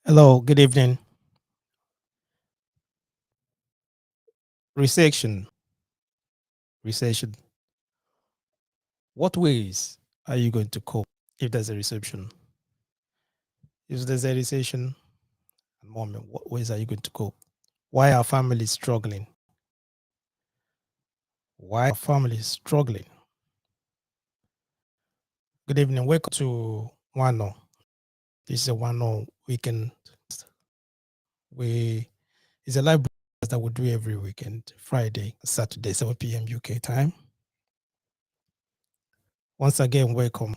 Hello, good evening. Recession. Recession. What ways are you going to cope if there's a recession? If there's a recession, moment, what ways are you going to cope? Why are families struggling? Why are families struggling? Good evening. Welcome to Wano. This is a Wano weekend. We It's a live broadcast that we do every weekend, Friday, Saturday, 7 p.m. UK time. Once again, welcome.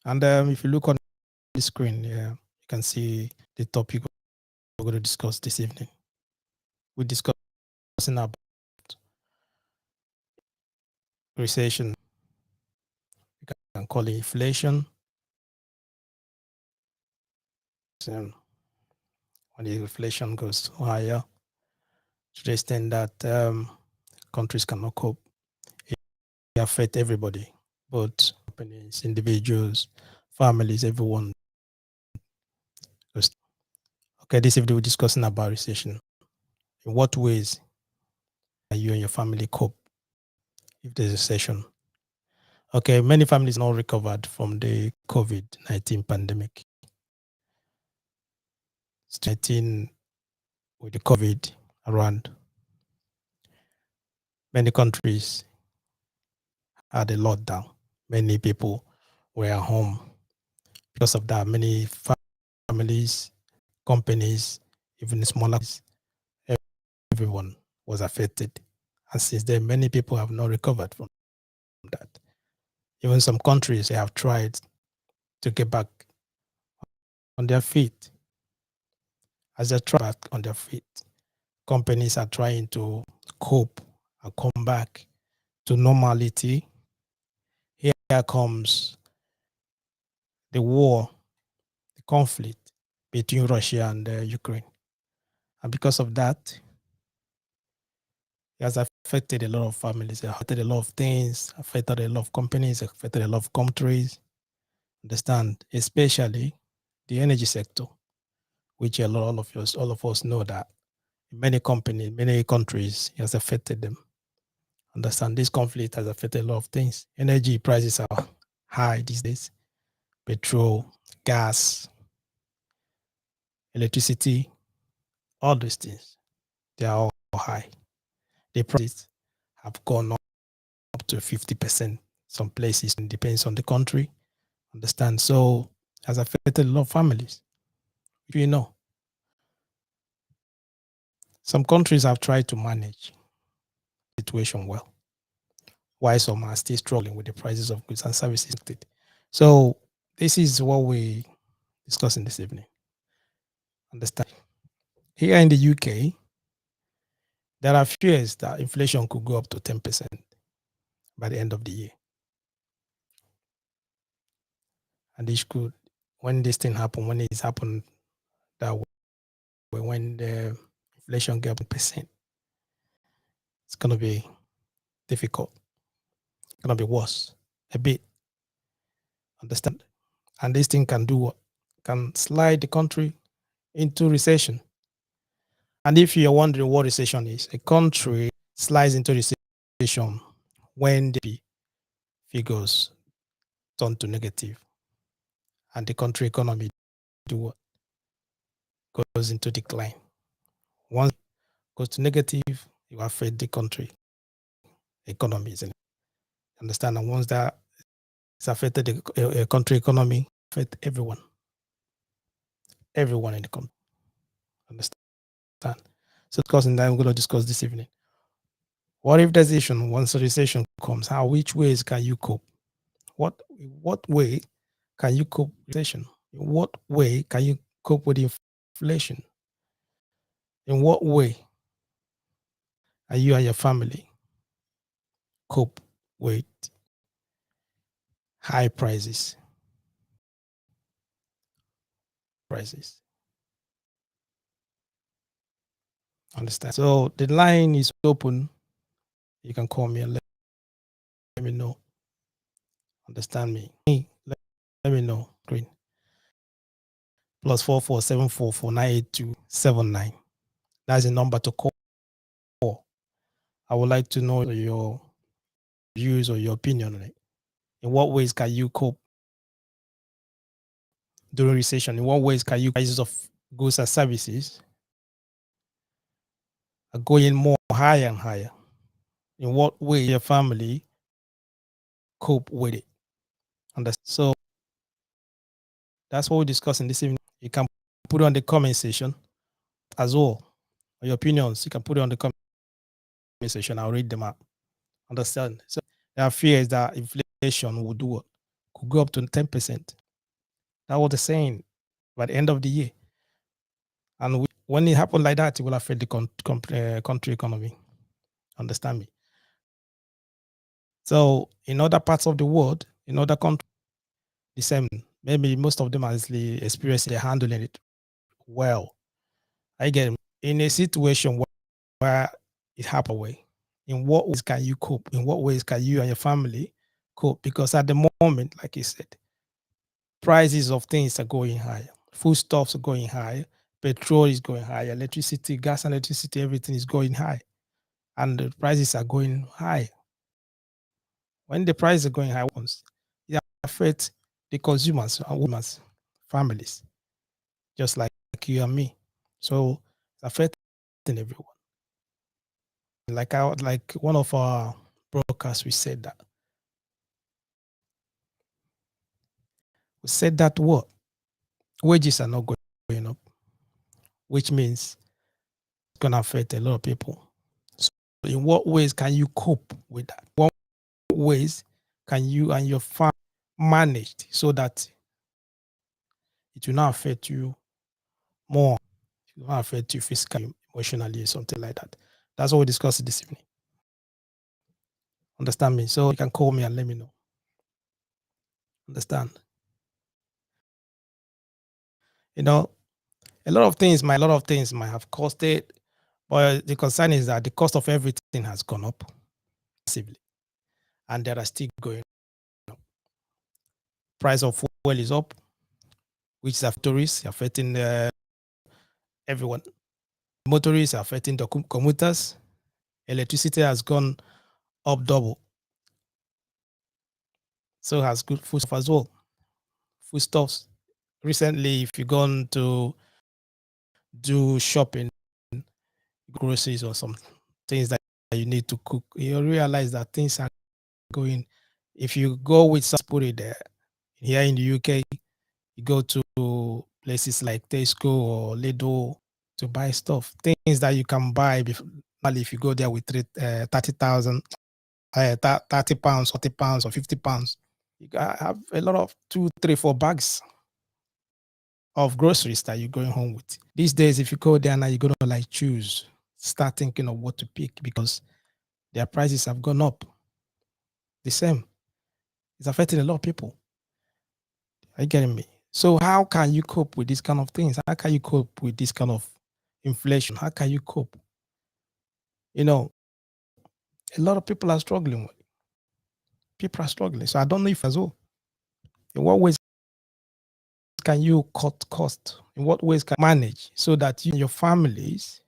And if you look on the screen, yeah, you can see the topic we're going to discuss this evening. We're discussing about recession. You can call it inflation. So when the inflation goes higher, to the extent that countries cannot cope, it affects everybody, both companies, individuals, families, everyone. Okay, this evening we're discussing about recession. In what ways are you and your family cope if there's a recession? Okay, many families not recovered from the COVID-19 pandemic. 19 with the COVID around, many countries had a lockdown. Many people were at home. Because of that, many families, companies, even smaller, everyone was affected. And since then, many people have not recovered from that. Even some countries, they have tried to get back on their feet. As they try back on their feet, companies are trying to cope and come back to normality. Here comes the war, the conflict between Russia and Ukraine. And because of that, it has affected a lot of families, it affected a lot of things, affected a lot of companies, affected a lot of countries. Understand, especially the energy sector, which a lot all of us know that in many companies, many countries, it has affected them. Understand, this conflict has affected a lot of things. Energy prices are high these days. Petrol, gas, electricity, all these things, they are all high. The prices have gone up to 50%. Some places, it depends on the country. Understand? So has affected a lot of families. You know, some countries have tried to manage the situation well, while some are still struggling with the prices of goods and services. So this is what we discussing this evening. Understand? Here in the UK, there are fears that inflation could go up to 10% by the end of the year. And this could, when this thing happen, when it's happened that way, when the inflation gets 1%, it's going to be difficult. It's going to be worse a bit. Understand? And this thing can do what? Can slide the country into recession. And if you're wondering what recession is, a country slides into recession when the figures turn to negative and the country economy do what? Goes into decline. Once it goes to negative, you affect the country economy. Understand? And once that it's affected the country economy, affect everyone in the country. Understand? So, discussing that, we're going to discuss this evening. What if there's recession? Once a recession comes, which ways can you cope? What way can you cope with recession? In what way can you cope with inflation? In what way are you and your family cope with high prices? Understand? So the line is open. You can call me and let me know. Understand me? Let me know. Green. +4474498279. That's the number to call. I would like to know your views or your opinion on it. In what ways can you cope during recession? In what ways can you prices of goods and services are going more higher and higher? In what way your family cope with it? And so that's what we're discussing this evening. You can put it on the comment section as well. Your opinions, you can put it on the comment section. I'll read them out. Understand? So there are fears that inflation will do what? Could go up to 10%. That was the saying by the end of the year. And when it happened like that, it will affect the country economy. Understand me? So in other parts of the world, in other countries, the same. Maybe most of them are actually experiencing, they're handling it well. I get in a situation where it happened away. In what ways can you cope? In what ways can you and your family cope? Because at the moment, like you said, prices of things are going higher. Foodstuffs are going higher. Petrol is going higher. Electricity, gas and electricity, everything is going high. And the prices are going high. When the prices are going high, it affects the consumers and women's families, just like you and me. So it's affecting everyone. Like one of our broadcasts, we said that what wages are not going up, which means it's going to affect a lot of people. So in what ways can you cope with that? What ways can you and your family manage so that it will not affect you more? It will not affect you physically, emotionally, something like that. That's what we discussed this evening. Understand me? So you can call me and let me know. Understand? You know, a lot of things might have costed, but the concern is that the cost of everything has gone up massively, and there are still going up. Price of fuel is up, which is affecting everyone. Motorists are affecting the commuters. Electricity has gone up double. So has good food stuff as well. Foodstuffs. Recently, if you're going to do shopping, groceries or some things that you need to cook, you realize that things are going. If you go with some put it there, here in the UK, you go to places like Tesco or Lidl to buy stuff, things that you can buy if you go there with 30,000, 30 pounds, 40 pounds, or 50 pounds. You have a lot of 2, 3, 4 bags of groceries that you're going home with. These days, if you go there now, you're going to like choose, start thinking of what to pick because their prices have gone up. The same. It's affecting a lot of people. Are you getting me? So how can you cope with these kind of things? How can you cope with this kind of inflation? How can you cope? You know, a lot of people are struggling with it. People are struggling. So I don't know if as well. In what ways can you cut cost? In what ways can you manage so that you and your families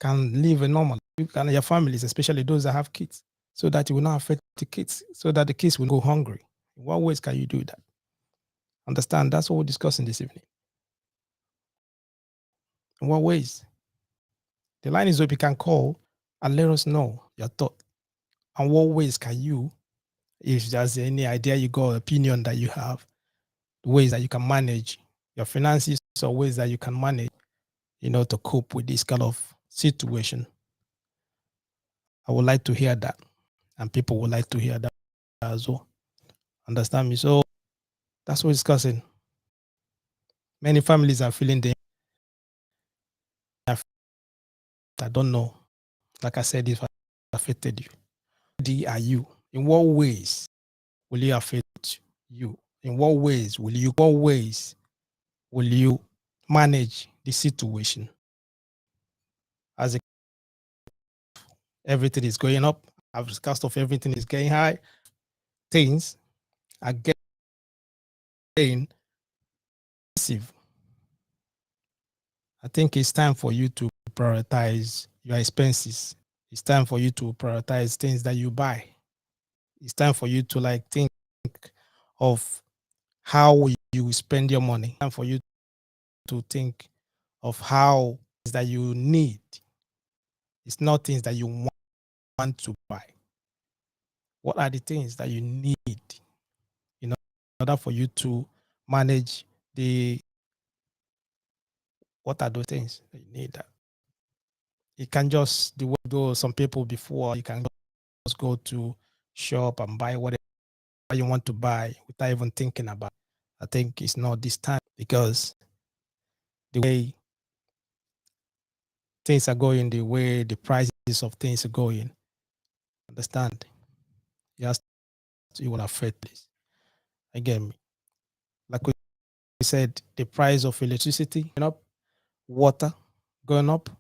can live a normal life, and your families, especially those that have kids, so that it will not affect the kids, so that the kids will go hungry? In what ways can you do that? Understand? That's what we're discussing this evening. In what ways? The line is open. You can call and let us know your thought. And what ways can you, if there's any idea you got, opinion that you have, ways that you can manage your finances or ways that you can manage, to cope with this kind of situation. I would like to hear that. And people would like to hear that as well. Understand me? So that's what we're discussing. Many families are feeling the I don't know. Like I said, it affected you. Who are you? In what ways will it affect you? In what ways will you manage the situation? As everything is going up, as the cost of everything is getting high, things are getting expensive. I think it's time for you to prioritize your expenses. It's time for you to prioritize things that you buy. It's time for you to like think of how you spend your money. It's time for you to think of how that you need. It's not things that you want to buy. What are the things that you need in order for you to manage the what are those things that you need? You can just the way go some people before you can just go to shop and buy whatever you want to buy without even thinking about it. I think it's not this time because the way things are going, the way the prices of things are going, understand? Yes, it will affect this. Again, like we said, the price of electricity going up, water going up,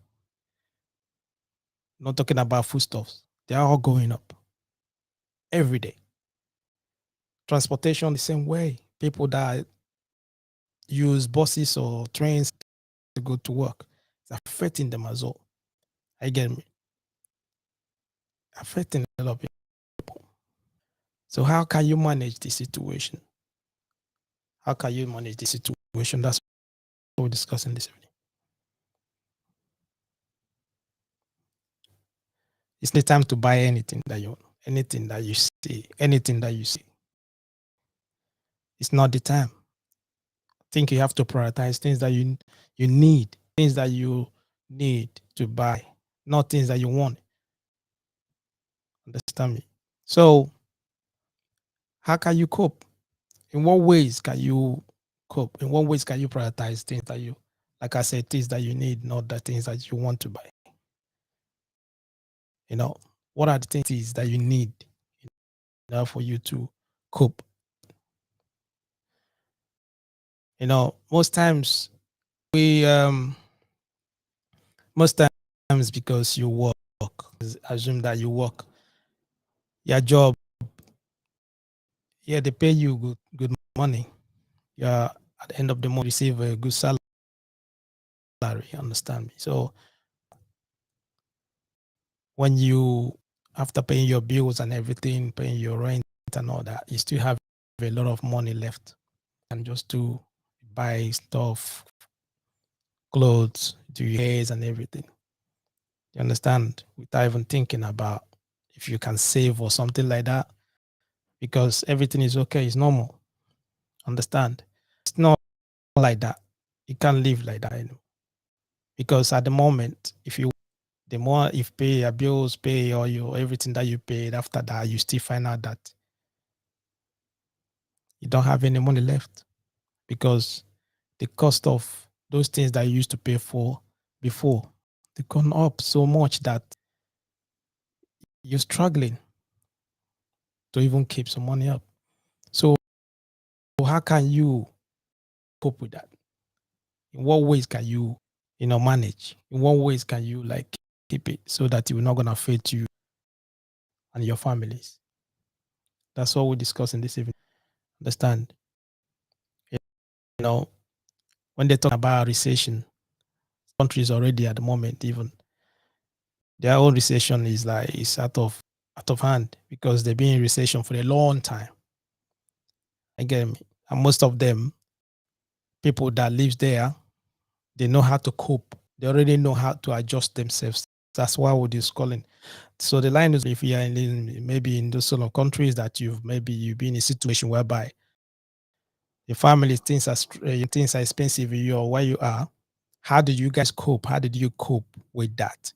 not talking about foodstuffs. They are all going up every day. Transportation the same way. People that use buses or trains to go to work, it's affecting them as well. Again, affecting a lot of people. So how can you manage the situation? How can you manage the situation? That's what we're discussing this evening. It's the time to buy anything that you want, anything that you see, anything that you see. It's not the time. I think you have to prioritize things that you need, things that you need to buy, not things that you want. Understand me? So how can you cope? In what ways can you cope? In what ways can you prioritize things that you, like I said, things that you need, not the things that you want to buy? You know, what are the things that you need in order for you to cope? You know, we most times because you work, assume that you work, your job, yeah, they pay you good money. Yeah, at the end of the month, receive a good salary. Understand me? So when you after paying your bills and everything, paying your rent and all that, you still have a lot of money left, and just to buy stuff, clothes, do your hairs and everything. You understand? Without even thinking about if you can save or something like that, because everything is okay, it's normal. Understand? It's not like that. You can't live like that anymore. Because at the moment, if you the more if pay your bills, pay all your everything that you paid, after that you still find out that you don't have any money left because the cost of those things that you used to pay for before, they've gone up so much that you're struggling to even keep some money up. So how can you cope with that? In what ways can you, manage? In what ways can you like keep it so that you're not gonna affect you and your families? That's what we're discussing this evening. Understand? You know, when they talk about recession, countries already at the moment, even their own recession is out of hand because they've been in recession for a long time. Again, and most of them, people that lives there, they know how to cope. They already know how to adjust themselves. That's why we're calling. So the line is if you are maybe in those sort of countries that you've been in a situation whereby your family things are expensive you or where you are. How did you guys cope? How did you cope with that?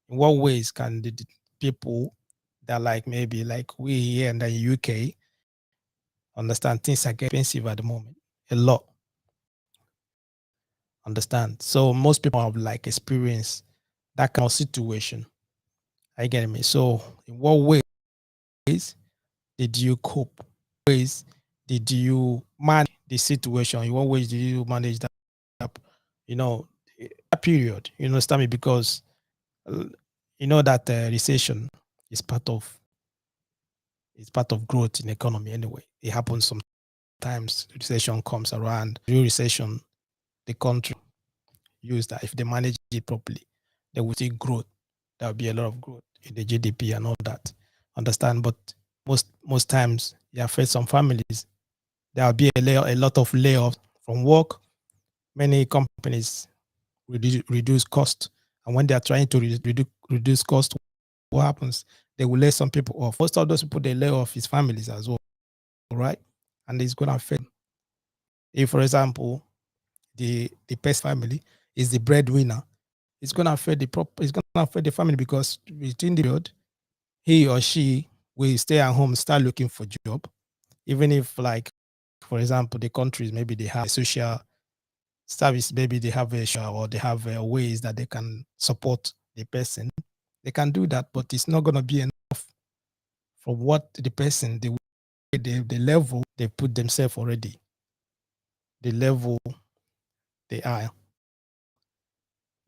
In what ways can the people that like maybe like we here in the UK understand things are getting expensive at the moment? A lot. Understand? So most people have like experienced that kind of situation. I get me. So in what ways did you cope? Ways did you manage the situation? In what ways did you manage that? You know, that period. You understand me? Because uh, you know that recession is part of growth in economy anyway. It happens sometimes. Recession comes around. During recession, the country use that. If they manage it properly, they will see growth. There will be a lot of growth in the GDP and all that. Understand? But most times, you affect some families. There will be a lot of layoffs from work. Many companies reduce cost, and when they are trying to reduce cost, what happens? They will lay some people off. Most of those people they lay off is families as well, right? And it's going to affect. If, for example, the pest family is the breadwinner, it's going to affect it's going to affect the family, because within the period, he or she will stay at home, start looking for job, even if, like, for example, the countries, maybe they have a social service, maybe they have or they have ways that they can support the person. They can do that, but it's not going to be enough for what the person, the level they put themselves already, the level they are,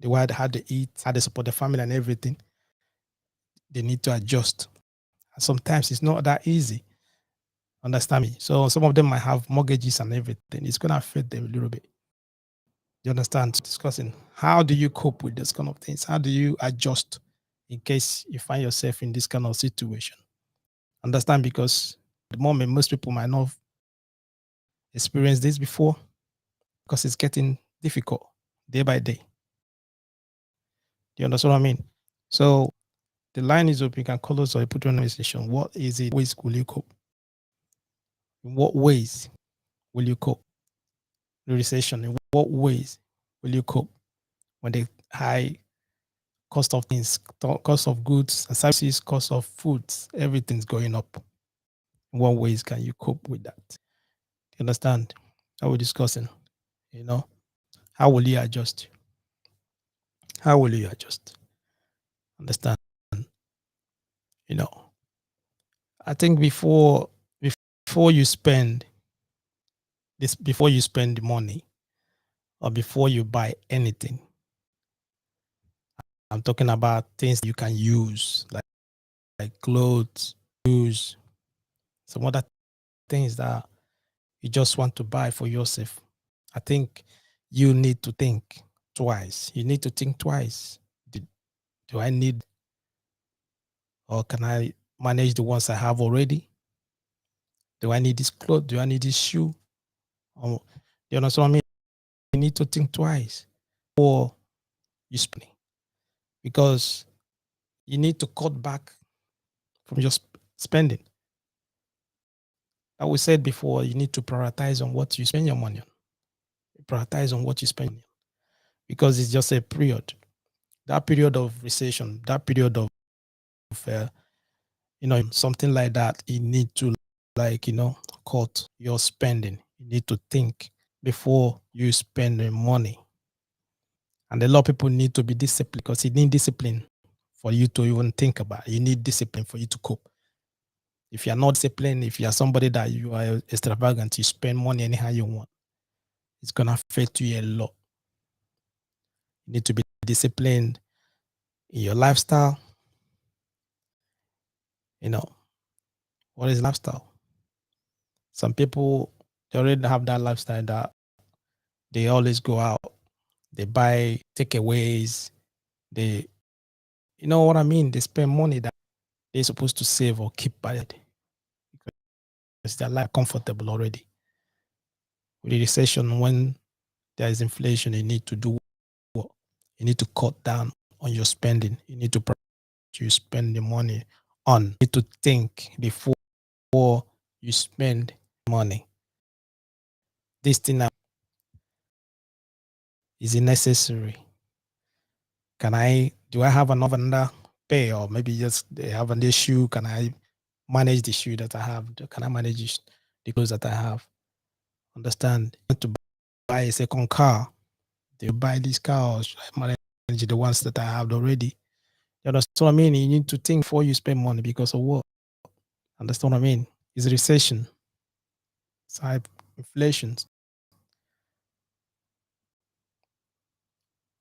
the way how they eat, how they support the family and everything. They need to adjust. And sometimes it's not that easy. Understand me? So some of them might have mortgages and everything. It's going to affect them a little bit. You understand? Discussing how do you cope with this kind of things? How do you adjust in case you find yourself in this kind of situation? Understand? Because at the moment, most people might not have experienced this before, because it's getting difficult day by day. Do you understand what I mean? So the line is open. You can call us or put on a station. What is it? Ways will you cope? In what ways will you cope? The recession. In what ways will you cope when the high cost of things, cost of goods and services, cost of foods, everything's going up? In what ways can you cope with that? You understand? How we're discussing, you know, how will you adjust? How will you adjust? Understand? You know, I think before you spend this, before you spend the money, or before you buy anything, I'm talking about things you can use, like clothes, shoes, some other things that you just want to buy for yourself. I think you need to think twice. You need to think twice. Do I need, or can I manage the ones I have already? Do I need this clothes? Do I need this shoe? Or, you know what I mean? You need to think twice before you spend, because you need to cut back from your spending. Like we said before, you need to prioritize on what you spend your money on. Prioritize on what you spend, because it's just a period. That period of recession, that period of something like that, you need to, like, cut your spending. You need to think before you spend the money. And a lot of people need to be disciplined, because you need discipline for you to even think about it. You need discipline for you to cope. If you're not disciplined, if you're somebody that you are extravagant, you spend money anyhow you want, it's going to affect you a lot. You need to be disciplined in your lifestyle. What is lifestyle? Some people, they already have that lifestyle that they always go out, they buy takeaways, they, you know what I mean? They spend money that they're supposed to save or keep by it, because their life comfortable already. With the recession, when there is inflation, you need to do what? You need to cut down on your spending. You need to you spend the money on. You need to think before you spend money. This thing now, is it necessary? Do I have another pay, or maybe just they have an issue? Can I manage the issue that I have? Can I manage the clothes that I have? Understand? To buy a second car, they buy these cars, manage the ones that I have already. You understand what I mean? You need to think before you spend money, because of what? Understand what I mean? It's recession, it's high inflation,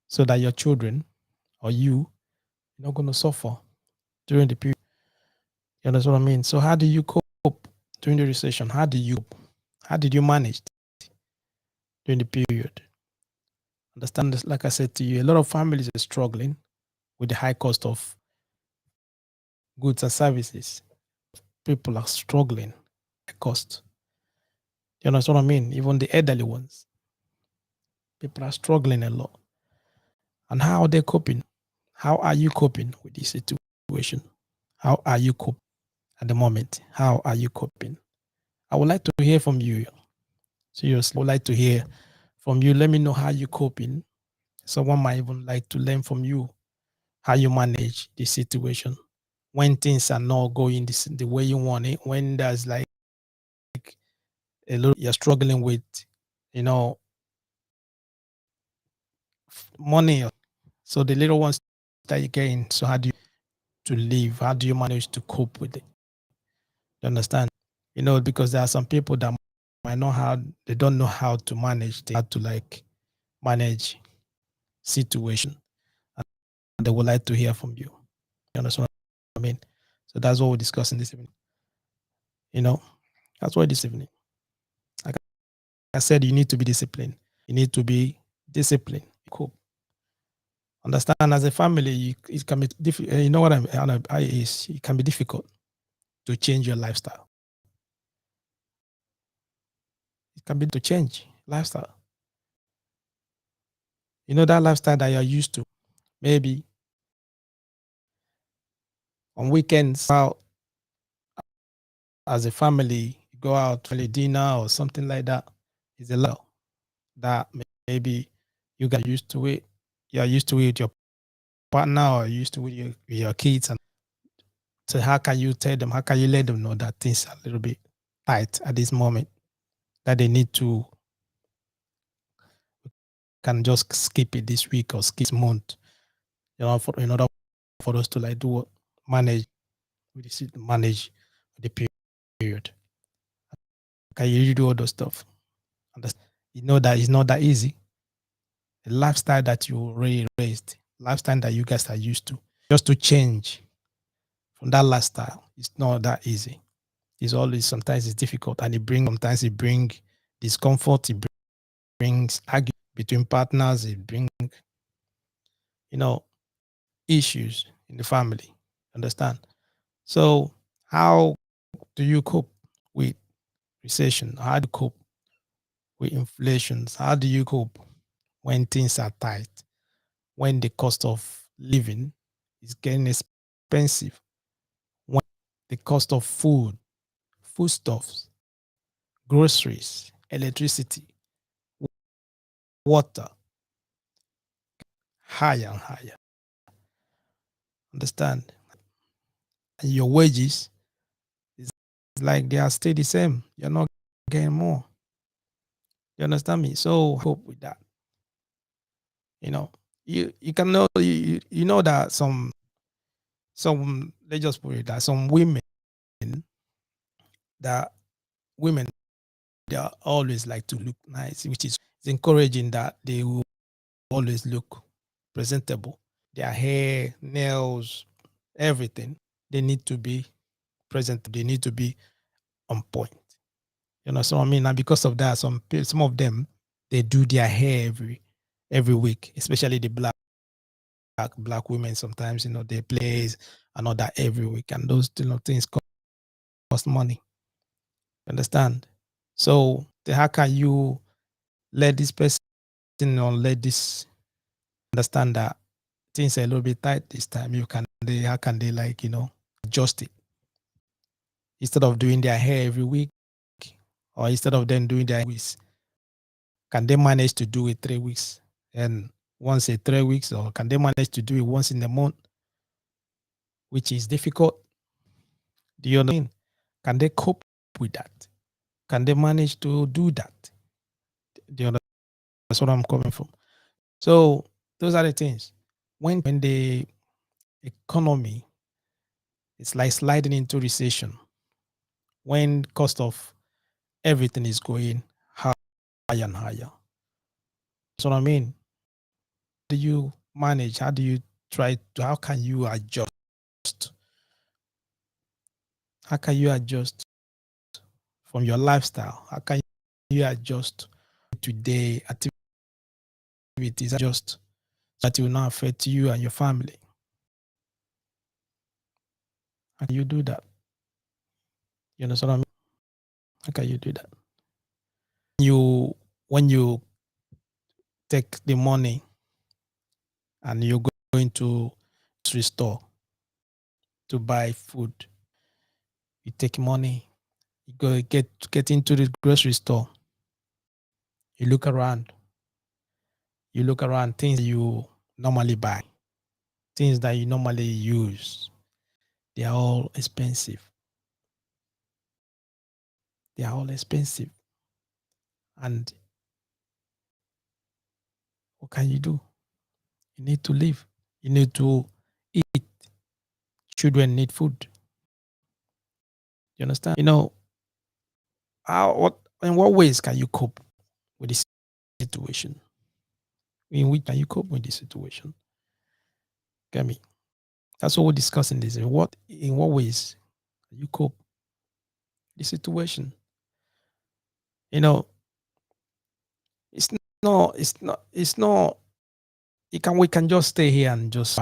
so that your children or you're not going to suffer during the period. You understand what I mean? So how do you cope during the recession? How did you manage during the period? Understand this, like I said to you, a lot of families are struggling with the high cost of goods and services. People are struggling at cost. You know what I mean? Even the elderly ones, people are struggling a lot. And how are they coping? How are you coping with this situation? How are you coping at the moment? How are you coping? I would like to hear from you. Seriously, I would like to hear from you. Let me know how you coping. Someone might even like to learn from you how you manage the situation when things are not going the way you want it. When there's like a little you're struggling with, you know, money. So the little ones that you gain. So how do you to live? How do you manage to cope with it? You understand? You know, because there are some people that might not have, they don't know how to manage. They have to like manage situation, and they would like to hear from you. You understand what I mean? So that's what we're discussing this evening. You know, that's why this evening. Like I said, you need to be disciplined. You need to be disciplined. Cool. Understand, as a family, it can be difficult. You know what it can be difficult to change your lifestyle. It can be to change lifestyle. You know that lifestyle that you're used to. Maybe on weekends, out as a family, go out for a dinner or something like that. Is a lot that maybe you got used to it. You're used to it with your partner or used to it with your kids. And so how can you tell them? How can you let them know that things are a little bit tight at this moment? That they need to can just skip it this week or skip this month, you know, in order for us to like do what manage manage the period. Can you really do all those stuff? Understand? You know that it's not that easy. The lifestyle that you already raised, lifestyle that you guys are used to, just to change from that lifestyle, it's not that easy. It's always sometimes it's difficult, and it brings discomfort. It brings argument between partners. It brings, you know, issues in the family. Understand? So how do you cope with recession? How do you cope with inflation? How do you cope when things are tight? When the cost of living is getting expensive? When the cost of foodstuffs, groceries, electricity, water, higher and higher. Understand? And your wages is like they are still the same. You're not getting more. You understand me? So cope with that. You know, you can know you know that some let's just put it that some women that women they are always like to look nice, which is it's encouraging that they will always look presentable. Their hair, nails, everything, they need to be present. They need to be on point. You know, so I mean, and because of that, some of them they do their hair every week, especially the black women. Sometimes they plays and all that every week, and those things cost money. Understand? So how can you let this person or let this understand that things are a little bit tight this time? How can they like adjust it instead of doing their hair every week, or instead of them doing their weeks, can they manage to do it 3 weeks and once in 3 weeks, or can they manage to do it once in a month, which is difficult? Do you know what I mean? Can they cope with that? Can they manage to do that? Do you know that's what I'm coming from? So those are the things. When the economy is like sliding into recession, when cost of everything is going higher and higher. That's what I mean. Do you manage? How do you how can you adjust? How can you adjust from your lifestyle? How can you adjust today activity activities just that will not affect you and your family. How can you do that? You know what I mean? How can you do that? When you take the money and you're going to grocery store to buy food, you take money, you go get into the grocery store, you look around, things you normally buy, things that you normally use, they are all expensive. They are all expensive. And what can you do? You need to live. You need to eat. Children need food. You understand? In what ways can you cope with this situation? In which can you cope with this situation? Get me? That's what we're discussing this. In what ways can you cope with the situation? You know, it's not we can just stay here and just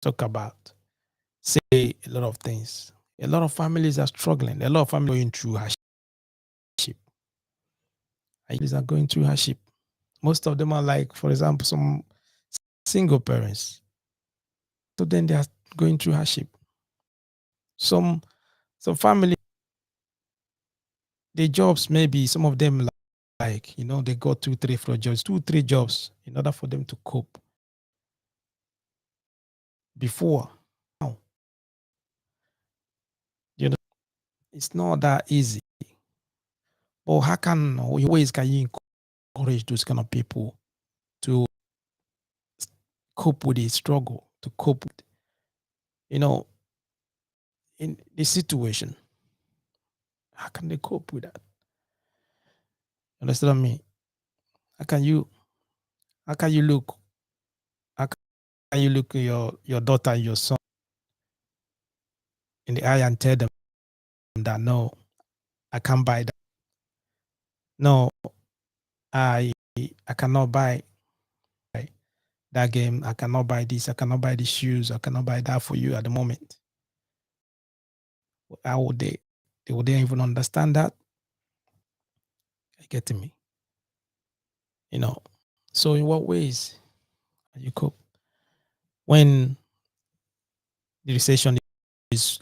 talk about, say a lot of things. A lot of families are struggling. A lot of families are going through hardship. Families are going through hardship. Most of them are like, for example, some single parents. So then they are going through hardship. Some family, the jobs, maybe some of them they got 2, 3, 4 jobs, 2, 3 jobs in order for them to cope. Before now, you know, it's not that easy. But ways can you encourage those kind of people to cope with the struggle, to cope with, in the situation? How can they cope with that? Understand what I mean? How can you how can you look how can you look your daughter and your son in the eye and tell them that no, I can't buy that. No, I I cannot buy that game. I cannot buy this. I cannot buy the shoes. I cannot buy that for you at the moment. How would they? Would they even understand that? You getting me? So in what ways are you cope when the recession is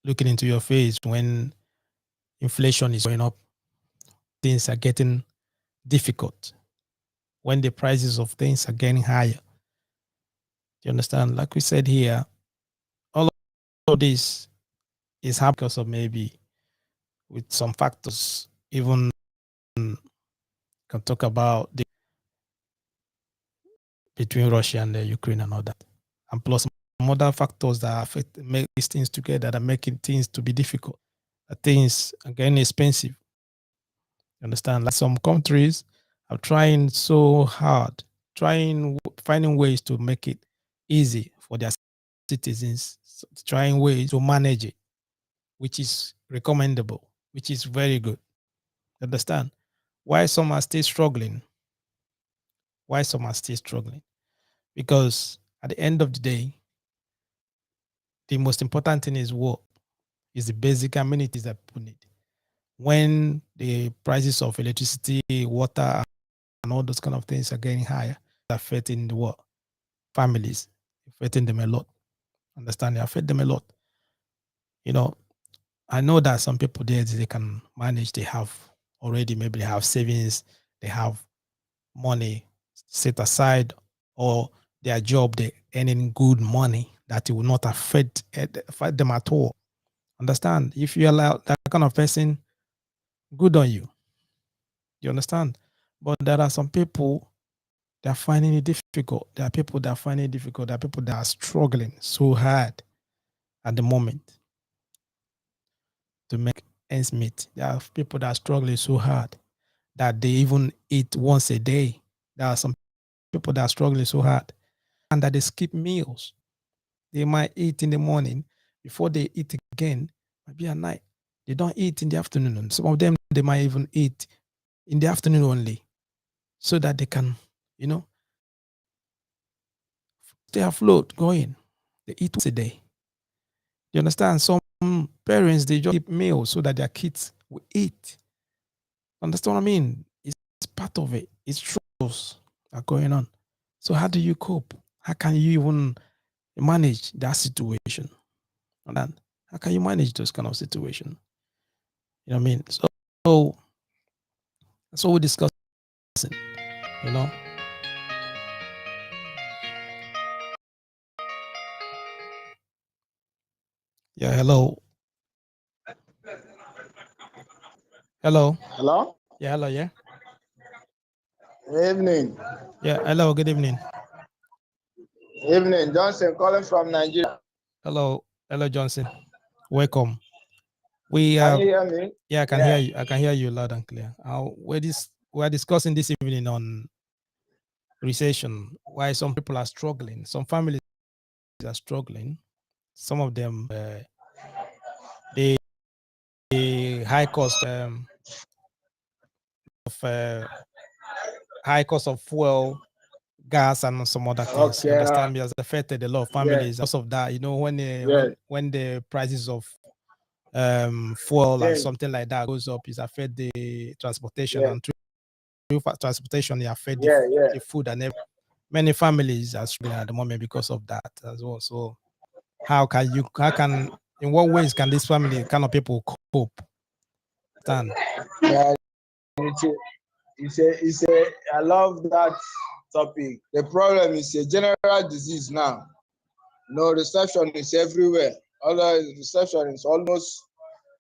looking into your face, when inflation is going up, things are getting difficult, when the prices of things are getting higher? Do you understand? Like we said here, all of this is happening because of maybe with some factors, even can talk about between Russia and Ukraine and all that, and plus some other factors that make these things together that are making things to be difficult. Things are getting expensive. You understand? Like some countries are trying so hard, finding ways to make it easy for their citizens, trying ways to manage it, which is recommendable, which is very good. Understand? Why some are still struggling? Why some are still struggling? Because at the end of the day, the most important thing is what is the basic amenities that people need. When the prices of electricity, water, and all those kind of things are getting higher, affecting the what? Families, affecting them a lot. Understand? They affect them a lot. You know, I know that some people there, they can manage, they have already, maybe they have savings, they have money set aside, or their job, they earning good money that it will not affect them at all. Understand? If you allow that kind of person, good on you. You understand? But there are some people that are finding it difficult. There are people that are finding it difficult. There are people that are struggling so hard at the moment to make ends meet. There are people that are struggling so hard that they even eat once a day. There are some people that are struggling so hard and that they skip meals. They might eat in the morning before they eat again, maybe at night. They don't eat in the afternoon. Some of them, they might even eat in the afternoon only. so that they can, stay afloat, going. They eat once a day. You understand? Some parents, they just keep meals so that their kids will eat. Understand what I mean? It's part of it. It's struggles are going on. So how do you cope? How can you even manage that situation? And how can you manage those kind of situation? You know what I mean? So we're discussing, you know. Yeah, hello. Hello. Hello? Yeah, hello, yeah. Evening. Yeah, hello, good evening. Evening. Johnson calling from Nigeria. Hello, hello, Johnson. Welcome. We Can you hear me? Yeah, I can hear Yeah. you. I can hear you loud and clear. We're discussing this evening on recession, why some people are struggling, some families are struggling. Some of them, the high cost of high cost of fuel, gas, and some other things. You Okay. understand me? Has affected a lot of Yeah. families. Because of that, when Yeah. when the prices of fuel and Thing. something like that goes up, it affect the transportation, Yeah. and through transportation, it affect Yeah. Yeah. the food and everything. Many families are struggling at the moment because of that as well. So in what ways can this family kind of people cope? Stand. Yeah. I love that topic. The problem is a general disease now. No, recession is everywhere. Although recession is almost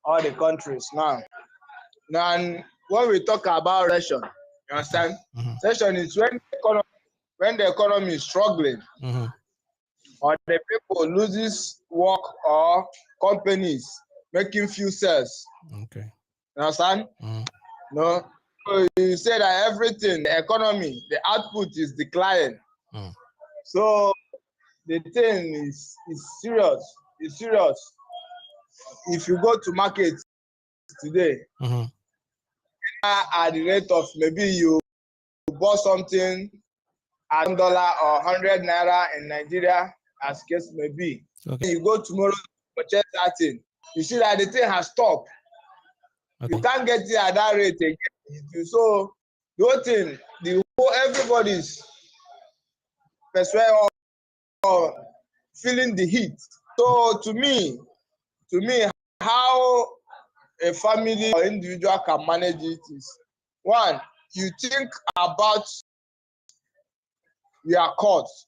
all the countries now. Now, when we talk about recession, you understand? Mm-hmm. Recession is when the economy is struggling, Mm-hmm. or the people loses work, or companies making few sales. Okay. You understand? Mm-hmm. No. So you say that everything, the economy, the output is declining. Mm-hmm. So the thing is serious. It's serious. If you go to market today, Mm-hmm. at the rate of maybe you bought something at $1 or 100 naira in Nigeria, as case may be. Okay. You go tomorrow to purchase that thing. You see that the thing has stopped. Okay. You can't get it at that rate again. So the whole thing, everybody's persuaded or feeling the heat. So to me, how a family or individual can manage it is, one, you think about your costs.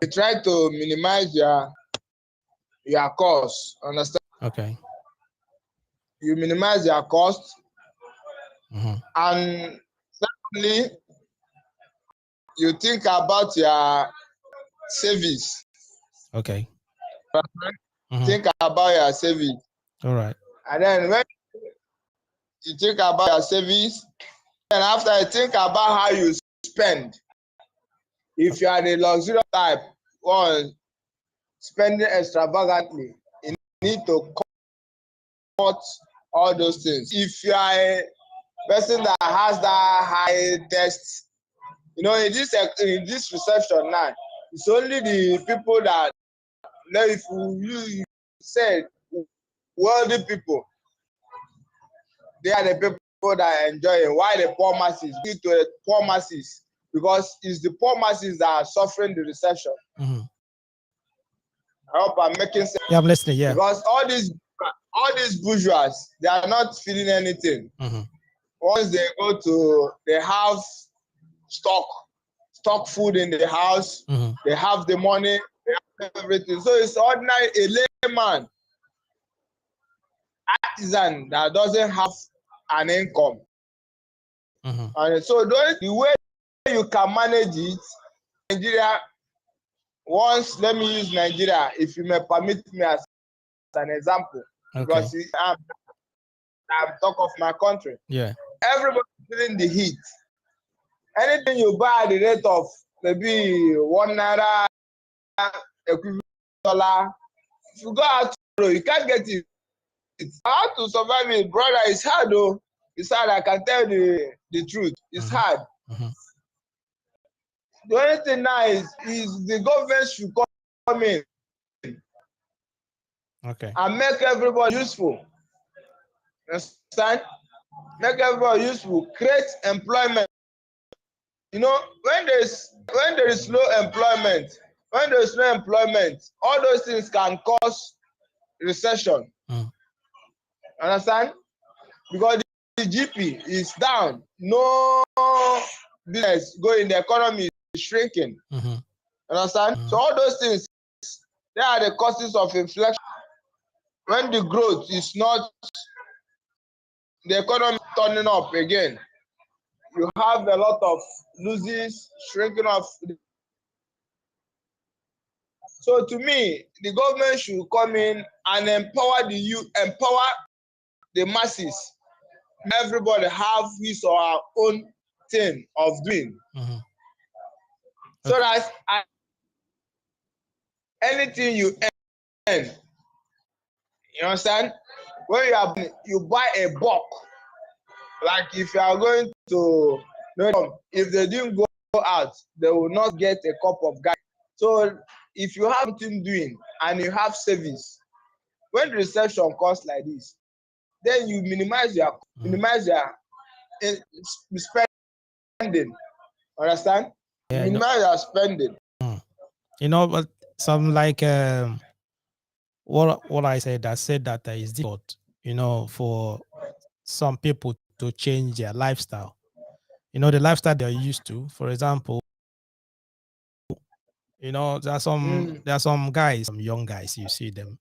You try to minimize your costs. Understand? Okay. You minimize your costs, Mm-hmm. and secondly, you think about your savings. Okay. Mm-hmm. Think about your savings, All right. and then when you think about your savings, then after you think about how you spend. If you are the luxurious type, one, spending extravagantly, you need to cut all those things. If you are a person that has that high test, in this reception now, it's only the people that, if you said wealthy people, they are the people that are enjoying. Why the poor masses? Due to the poor masses, because it's the poor masses that are suffering the recession. Mm-hmm. I hope I'm making sense. Yeah, I'm listening. Yeah. Because all these bourgeois, they are not feeling anything. Mm-hmm. Once they have stock food in the house. Mm-hmm. They have the money, they have everything. So it's ordinary, a layman, artisan that doesn't have an income. Mm-hmm. And so the way you can manage it, Nigeria, let me use Nigeria, if you may permit me as an example, Okay. because I'm talk of my country. Yeah. Everybody feeling the heat. Anything you buy at the rate of maybe $1 equivalent $1, if you go out tomorrow, you can't get it. How to survive it, brother, it's hard though. It's hard. I can tell the truth. It's hard. Mm-hmm. The only thing now is the government should come in and make everybody useful. Understand? Make everybody useful. Create employment. You know, when there is no employment, all those things can cause recession. Understand? Because the GP is down. No business going. The economy is shrinking. Understand? So all those things, they are the causes of inflation. When the growth is not, the economy is turning up again, you have a lot of losses, shrinking of. So to me, the government should come in and empower the youth, empower the masses. Everybody have his or her own thing of doing. So that anything you earn, you understand? When you buy a bulk, like if you are going to, if they didn't go out, they will not get a cup of gas. So if you have something doing and you have savings, when the recession comes like this, then you minimize your spending. Understand? Yeah, minimize your spending. You know, but some like what I said that is difficult, you know, for some people to change their lifestyle. You know, the lifestyle they're used to. For example, you know, there are some guys, some young guys, you see them,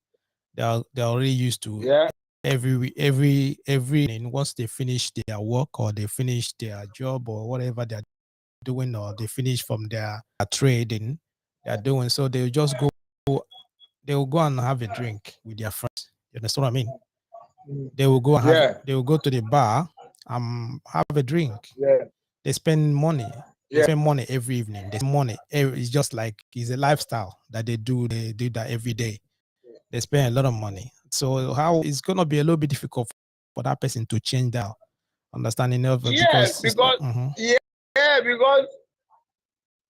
they're already used to every evening, once they finish their work or they finish their job or whatever they're doing, or they finish from their trading they're doing, so they will go and have a drink with their friends. You understand what I mean? They will go and they will go to the bar, have a drink. They spend money. They spend money every evening. They spend money. It's just like it's a lifestyle that they do. They do that every day. They spend a lot of money. So how it's gonna be a little bit difficult for that person to change that understanding of it, because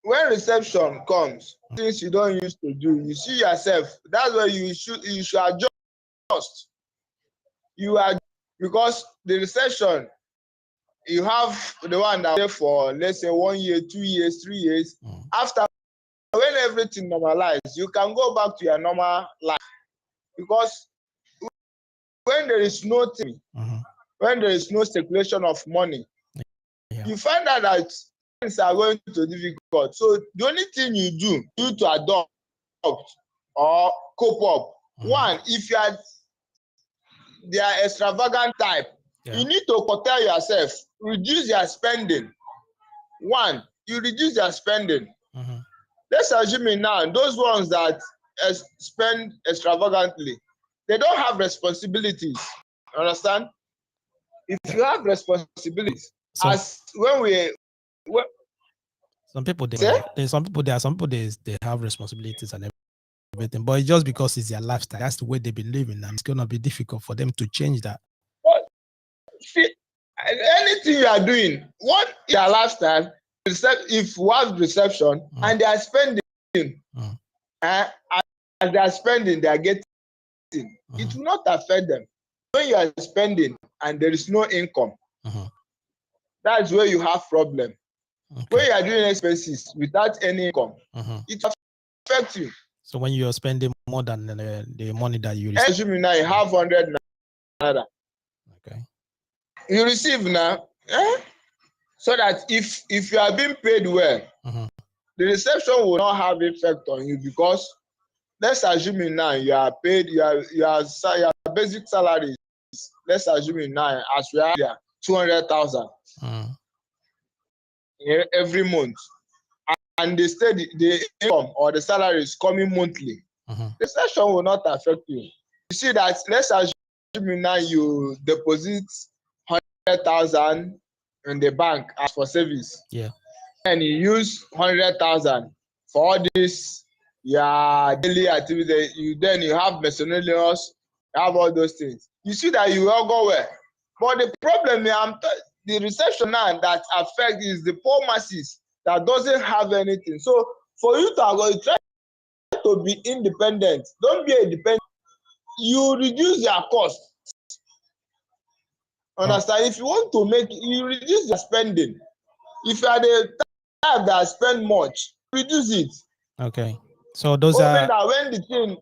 when reception comes, things you don't used to do, you see yourself. That's why you should adjust. You are, because the recession, you have the one that for, let's say, 1 year, 2 years, 3 years. After, when everything normalizes, you can go back to your normal life. Because when there is no thing, when there is no circulation of money, you find out that things are going to be difficult. So the only thing you do to adopt or cope up, one, if they are extravagant type, you need to curtail yourself, reduce your spending. One, you reduce your spending. Let's assume it now, those ones that spend extravagantly, they don't have responsibilities. Understand? If you have responsibilities, as when some people they have responsibilities and everything, but it's just because it's their lifestyle. That's the way they be living, and it's gonna be difficult for them to change that. But see, anything you are doing, what is your lifestyle? If you have reception and they are spending, as they are spending, they are getting. It will not affect them. When you are spending and there is no income, that's where you have problem. When you are doing expenses without any income, it affects you. So when you are spending more than the money that you receive, assuming now you have 100 naira, you receive now, so that if you are being paid well, the reception will not have effect on you, because let's assume now you are paid, your basic salary is, let's assume now, as we are here, 200,000 every month, and the income or the salary is coming monthly. The recession will not affect you. You see that, let's assume now you deposit 100,000 in the bank as for service, and you use 100,000 for all this your daily activity. You have miscellaneous, you have all those things. You see that you will go well. But the problem the recession now that affect is the poor masses that doesn't have anything. So for you to avoid, try to be independent. Don't be a dependent. You reduce your cost. Understand? If you want to make, you reduce your spending. If you are the type that spend much, reduce it. Okay. So those Hoping are that when the thing.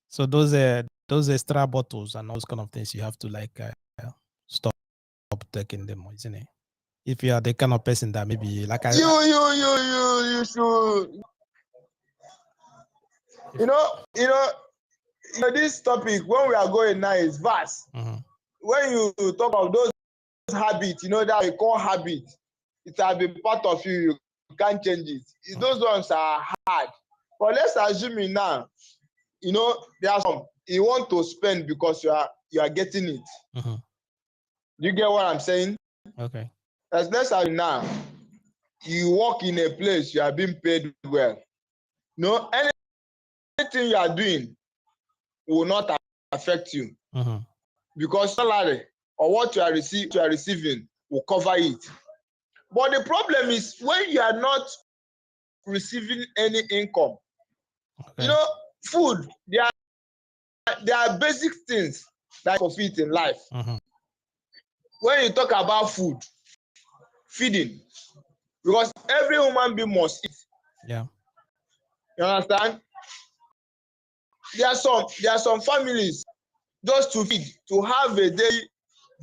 so those extra bottles and those kind of things you have to like stop taking them, isn't it? If you are the kind of person that maybe like You should. You know this topic when we are going now is vast. Mm-hmm. When you talk of those habits, that we call habit, it has been part of you. You can't change it. Those ones are hard. But let's assume now, there are some you want to spend because you are getting it. Mm-hmm. You get what I'm saying? Okay. Let's assume now you work in a place you are being paid well. Anything you are doing will not affect you. Mm-hmm. Because salary or what you are receiving will cover it. But the problem is when you are not receiving any income. Okay. Food, there are basic things that for fit in life. Mm-hmm. When you talk about food, feeding, because every human being must eat. Yeah. You understand? There are some families just to feed, to have a daily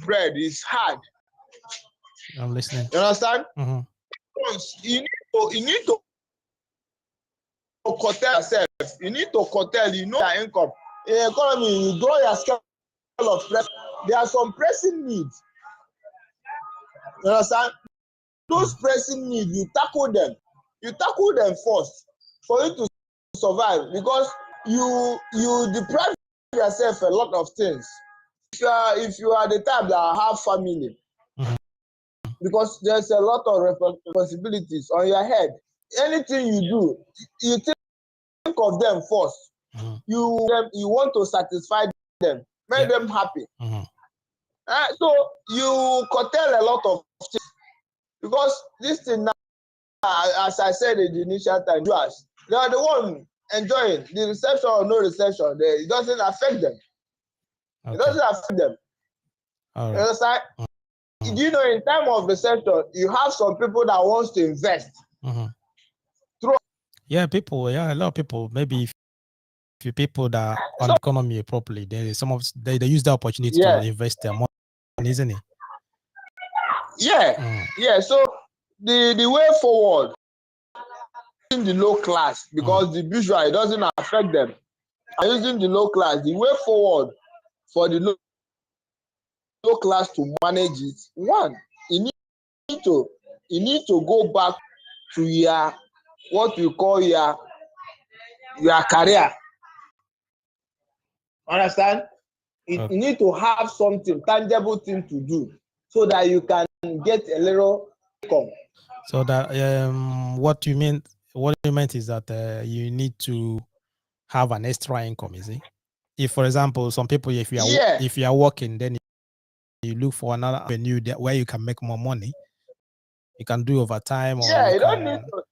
bread is hard. I'm listening. You understand? Mm-hmm. Once you need to curtail yourself. You need to curtail, your income. In economy, you draw your scale of pressure. There are some pressing needs. You understand? Those pressing needs, you tackle them. You tackle them first for you to survive, because you deprive yourself a lot of things. If you are the type that have family, Mm-hmm. because there's a lot of responsibilities on your head. Anything you do, you think of them first. Mm-hmm. You want to satisfy them, make them happy. Mm-hmm. So you curtail a lot of things, because this thing now, as I said in the initial time, they are the one enjoying the reception or no reception. It doesn't affect them. Okay. It doesn't affect them. All right. You understand? Mm-hmm. Do you know in time of reception, you have some people that wants to invest. Mm-hmm. Through Yeah, a lot of people, maybe few people that on the economy properly, they use the opportunity to invest their money, isn't it? Yeah. So the way forward in the low class, because the visual, it doesn't affect them. And using the low class, the way forward for the low class to manage it, one, you need to go back to your what we call your career. Understand? You need to have something tangible thing to do so that you can get a little income. So that what you meant is that you need to have an extra income, is it? If, for example, some people, if you are working, then you look for another avenue where you can make more money. You can do overtime, or you don't need to,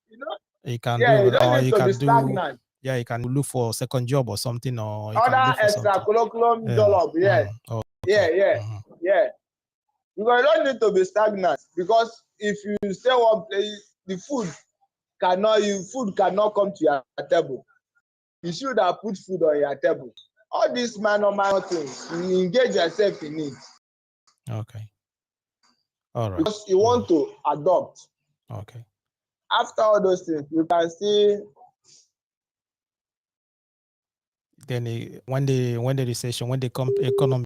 you can do, you don't or need you to be can do, stagnant. yeah, you can look for a second job or something, or you can Other look for something. extracurriculum Yeah. job, yes. Okay. Yeah. Because you don't need to be stagnant, because if you stay one place, the food cannot come to your table. You should have put food on your table. All these minor things, you engage yourself in it. Okay. All right. Because you want to adopt. Okay. After all those things, you can still. Then when the recession, when the economy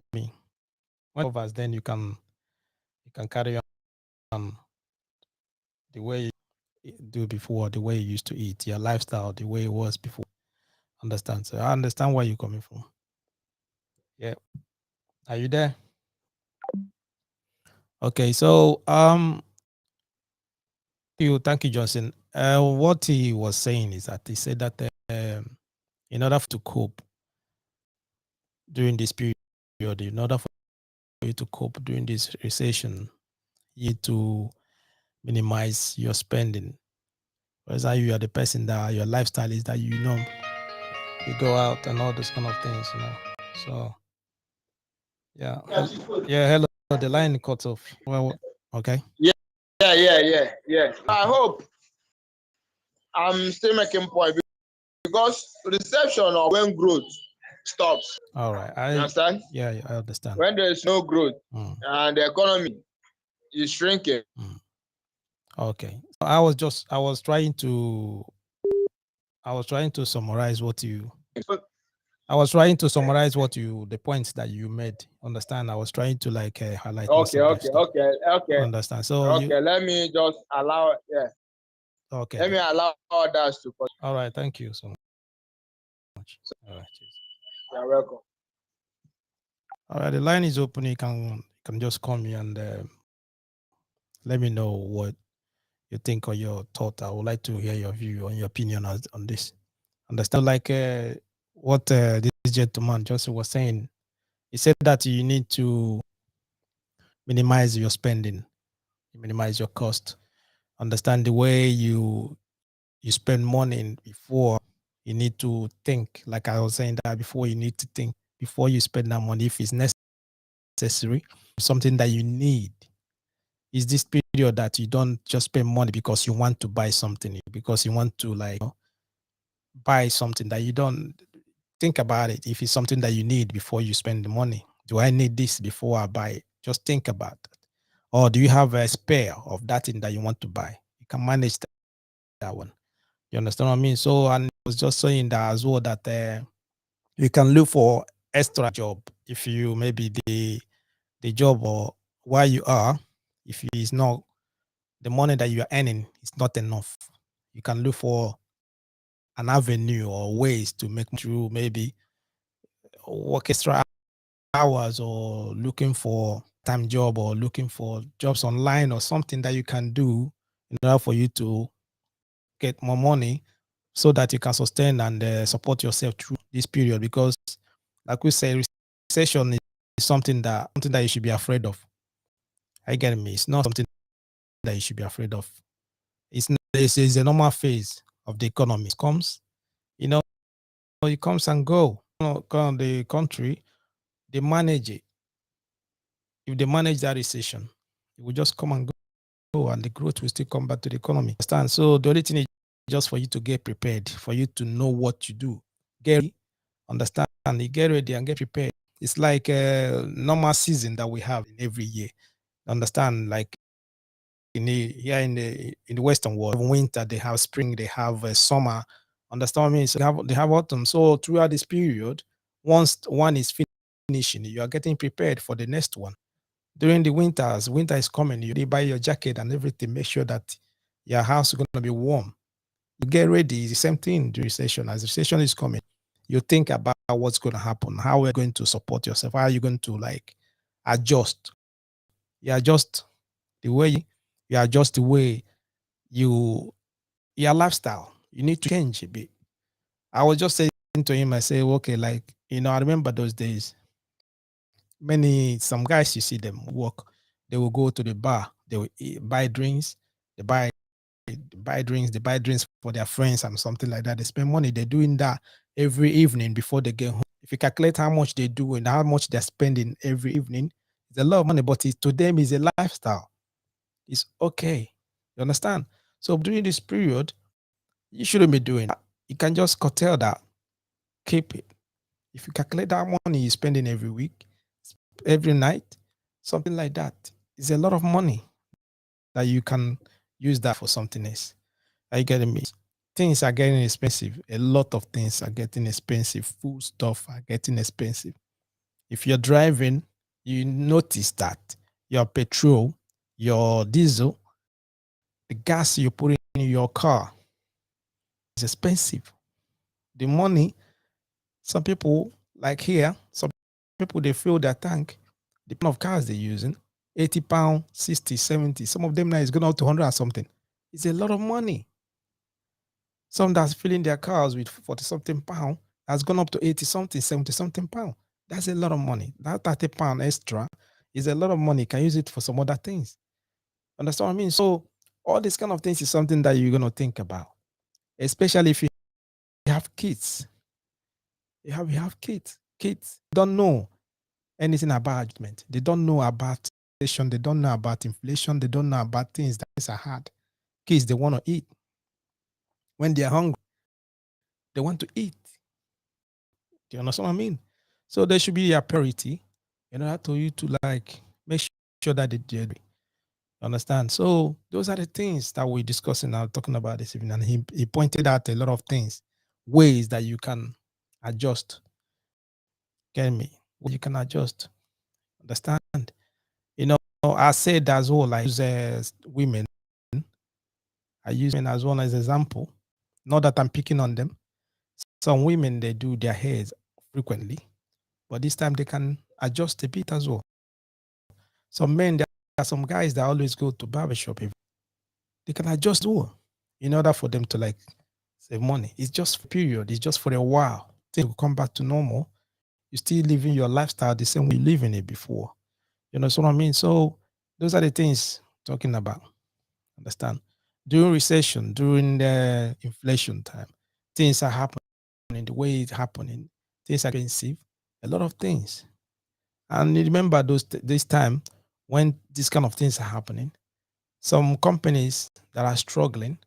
recovers, then you can carry on the way you do before, the way you used to eat, your lifestyle, the way it was before. Understand? So I understand where you're coming from. Yeah. Are you there? Okay. So thank you, Johnson. What he was saying is that he said that in order to cope during this period, in order for you to cope during this recession, you need to minimize your spending. Whereas you are the person that your lifestyle is that you go out and all those kind of things. So yeah, yeah. Hello, the line cut off. Well, okay. Yeah. I hope I'm still making point because reception or when growth stops. All right. You understand? Yeah, I understand. When there is no growth and the economy is shrinking. Okay. So I was trying to summarize what you the points that you made. Understand? I was trying to highlight most of the stuff. Understand? So Okay. Let me just allow. Yeah. Okay. Let me allow others to. All right. Thank you so much. All right. Cheers. You're welcome. All right. The line is open. You can just call me and let me know what you think or your thought. I would like to hear your view on your opinion on this. Understand? Like what this gentleman just was saying. He said that you need to minimize your spending, minimize your cost. Understand the way you spend money before you need to think. Like I was saying that before, you need to think before you spend that money if it's necessary, something that you need. Is this period that you don't just spend money because you want to buy something, because you want to buy something that you don't think about it. If it's something that you need before you spend the money, do I need this before I buy it? Just think about it. Or do you have a spare of that thing that you want to buy? You can manage that one. You understand what I mean? So, and I was just saying that as well that you can look for extra job if you maybe the job or where you are, if it's not the money that you are earning is not enough, you can look for an avenue or ways to make through maybe work extra hours or looking for time job or looking for jobs online or something that you can do in order for you to get more money so that you can sustain and support yourself through this period. Because like we say, recession is something that you should be afraid of. I get me. It's not something that you should be afraid of. It's a normal phase of the economy. It comes, it comes and go. The country, they manage it. If they manage that recession, it will just come and go, and the growth will still come back to the economy. Understand? So the only thing is just for you to get prepared, for you to know what to do. Get ready, understand, and you get ready and get prepared. It's like a normal season that we have in every year. Understand? Like here in the Western world, winter they have spring, they have summer. Understand me? So they have autumn. So throughout this period, once one is finishing, you are getting prepared for the next one. During the winters, winter is coming. You buy your jacket and everything. Make sure that your house is going to be warm. You get ready. It's the same thing during recession. As recession is coming, you think about what's going to happen. How we're going to support yourself. How are you going to adjust? You adjust the way you adjust the way you your lifestyle. You need to change a bit. I was just saying to him, I say, okay, I remember those days. Some guys you see them work, they will go to the bar, they will buy drinks, they they buy drinks for their friends and something like that. They spend money. They're doing that every evening before they get home. If you calculate how much they do and how much they're spending every evening, it's a lot of money, but to them is a lifestyle. It's okay. You understand? So during this period, you shouldn't be doing that. You can just curtail that. Keep it. If you calculate that money you're spending every week, every night, something like that, it's a lot of money that you can use that for something else. Are you getting me? Things are getting expensive. A lot of things are getting expensive. Food stuff are getting expensive. If you're driving, you notice that your petrol, your diesel, the gas you put in your car is expensive. The money, some people, like here, some people, they fill their tank, the amount of cars they're using, £80, 60, 70. Some of them now is going out to 100 or something. It's a lot of money. Some that's filling their cars with 40 something pound has gone up to 80 something, 70 something pound. That's a lot of money. That £30 extra It's a lot of money. You can use it for some other things. Understand what I mean? So all these kind of things is something that you're gonna think about, especially if you have kids. You have kids. Kids don't know anything about adjustment. They don't know about inflation. They don't know about inflation. They don't know about things that are hard. Kids, they want to eat. When they're hungry, they want to eat. Do you understand what I mean? So there should be a priority in order to you to like make sure that they do. Understand? So those are the things that we're discussing now, talking about this evening. And he pointed out a lot of things, ways that you can adjust. Get me? You can adjust. Understand? You know, I said as well, I use women. I use women as well as example. Not that I'm picking on them. Some women they do their hairs frequently, but this time they can adjust a bit as well. Some men, there are some guys that always go to barbershop. They can adjust all in order for them to like save money. It's just for a period. It's just for a while. Things will come back to normal. You're still living your lifestyle the same way you living it before. You know what I mean? So those are the things talking about. Understand? During recession, during the inflation time, things are happening the way it's happening. Things are expensive. A lot of things. And you remember this time when these kind of things are happening, some companies that are struggling,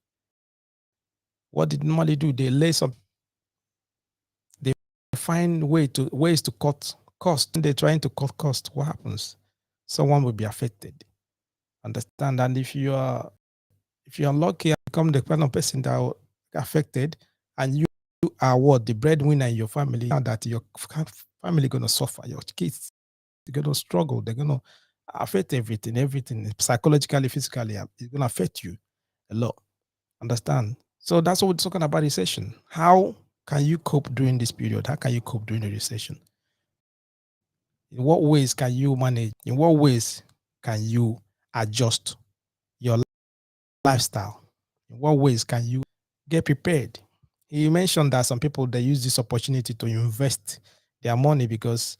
what they normally do, they lay some, they find ways to cut cost. When they're trying to cut cost, what happens? Someone will be affected. Understand? And if you're unlucky and become the kind of person that are affected, and you are what the breadwinner in your family, now that your family gonna suffer, your kids they're gonna struggle, they're gonna affect everything psychologically, physically, it's gonna affect you a lot. Understand? So that's what we're talking about recession. How can you cope during this period? How can you cope during the recession? In what ways can you manage? In what ways can you adjust your lifestyle? In what ways can you get prepared? You mentioned that some people they use this opportunity to invest their money because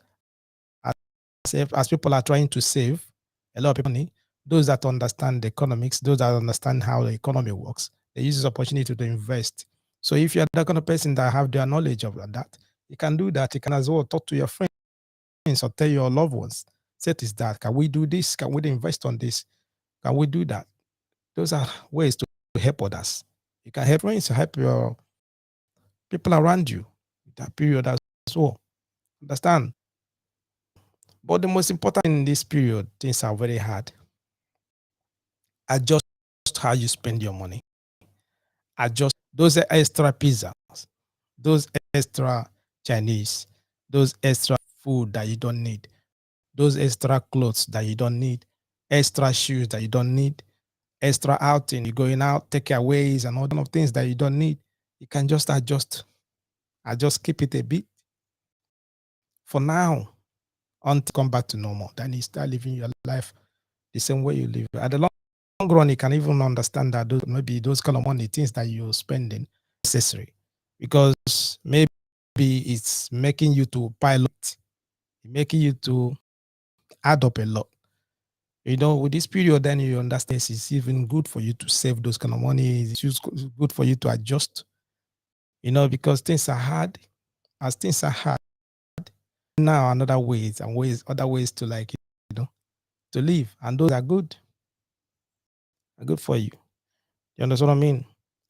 as people are trying to save a lot of people money, those that understand the economics, those that understand how the economy works, they use this opportunity to invest. So if you're that kind of person that have their knowledge of that, you can do that. You can as well talk to your friends or tell your loved ones, say this, that, can we do this? Can we invest on this? Can we do that? Those are ways to help others. You can help friends, help your people around you that period as well. Understand? But the most important in this period, things are very hard. Adjust how you spend your money. Adjust those extra pizzas, those extra Chinese, those extra food that you don't need, those extra clothes that you don't need, extra shoes that you don't need, extra outing, you're going out, takeaways, and all kind of things that you don't need. You can just adjust, keep it a bit for now until come back to normal. Then you start living your life the same way you live. At the long run, you can even understand that maybe those kind of money, things that you're spending, necessary, because maybe it's making you to pilot, making you to add up a lot. You know, with this period, then you understand it's even good for you to save those kind of money. It's good for you to adjust, you know, because things are hard. As things are hard, now another other ways to like, you know, to live. And those are good for you. You understand what I mean?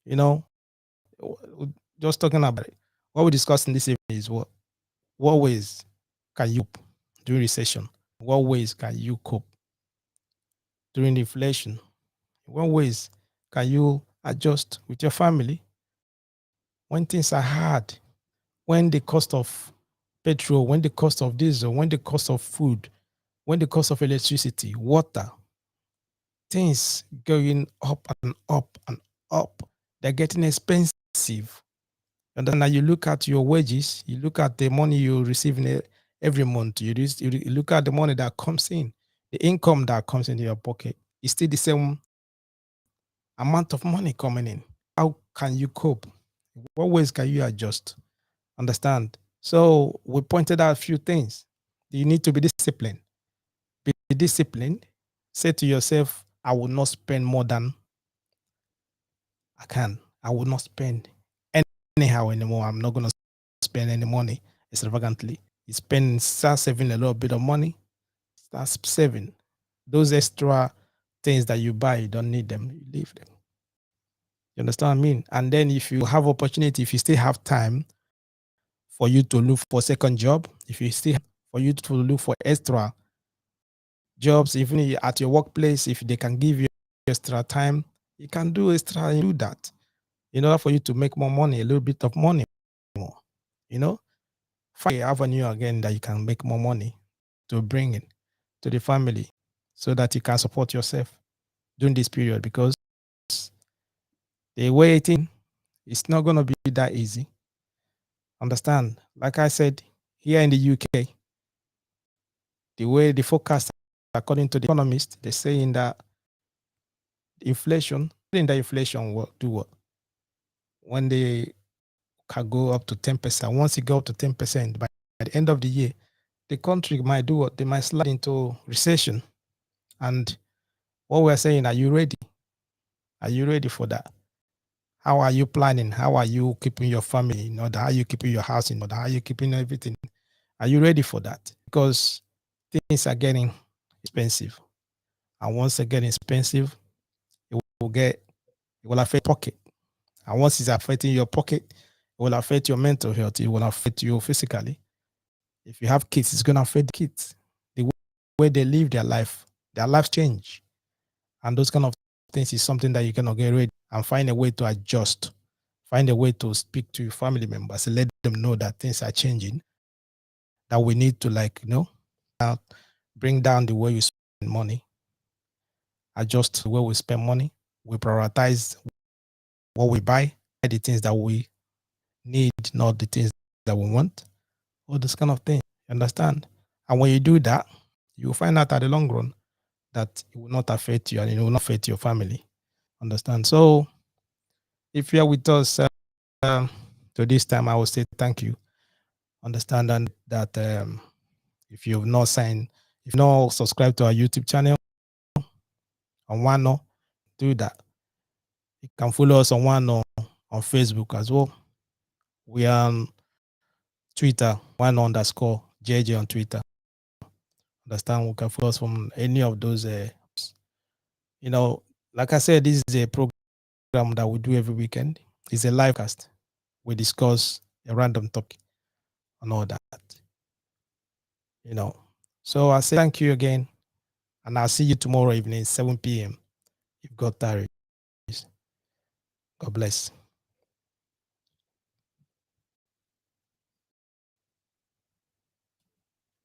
You know, just talking about it. What we discussed in this evening is what ways can you cope during recession? What ways can you cope during inflation? What ways can you adjust with your family when things are hard? When the cost of petrol, when the cost of diesel, when the cost of food, when the cost of electricity, water, things going up and up and up, they're getting expensive. And then now you look at your wages, you look at the money you receive every month, you look at the money that comes in, the income that comes into your pocket, it's still the same amount of money coming in. How can you cope? What ways can you adjust? Understand? So we pointed out a few things. You need to be disciplined. Be disciplined. Say to yourself, I will not spend more than I can. I will not spend anyhow anymore. I'm not going to spend any money extravagantly. Start saving a little bit of money. Start saving. Those extra things that you buy, you don't need them. You leave them. You understand what I mean? And then if you have opportunity, if you still have time for you to look for a second job, if you still have for you to look for extra jobs, even at your workplace, if they can give you extra time, you can do extra and do that in order for you to make more money, a little bit of money more. You know, find an avenue again that you can make more money to bring in to the family so that you can support yourself during this period, because the waiting is not going to be that easy. Understand? Like I said, here in the UK, the way the forecast, according to the Economist, they're saying that inflation will do what? When they can go up to 10%, once it go up to 10%, by the end of the year, the country might do what? They might slide into recession. And what we're saying, are you ready? Are you ready for that? How are you planning? How are you keeping your family in order? How are you keeping your house in order? How are you keeping everything? Are you ready for that? Because things are getting expensive. And once they get expensive, it will affect pocket. And once it's affecting your pocket, it will affect your mental health. It will affect you physically. If you have kids, it's going to affect the kids. The way they live their lives change. And those kind of things is something that you cannot get rid of, and find a way to adjust. Find a way to speak to your family members and let them know that things are changing, that we need to bring down the way you spend money, adjust the way we spend money. We prioritize what we buy the things that we need, not the things that we want, all this kind of thing. You understand? And when you do that, you will find out at the long run that it will not affect you and it will not affect your family. Understand? So if you are with us to this time, I will say thank you. Understand that if you've not signed, if you've not subscribed to our YouTube channel on Wano, do that. You can follow us on Wano on Facebook as well. We are on Twitter, Wano_JJ on Twitter. Understand? We can follow us from any of those. Like I said, this is a program that we do every weekend. It's a live cast. We discuss a random topic and all that. So I say thank you again, and I'll see you tomorrow evening, 7 p.m. if God tarries. God bless.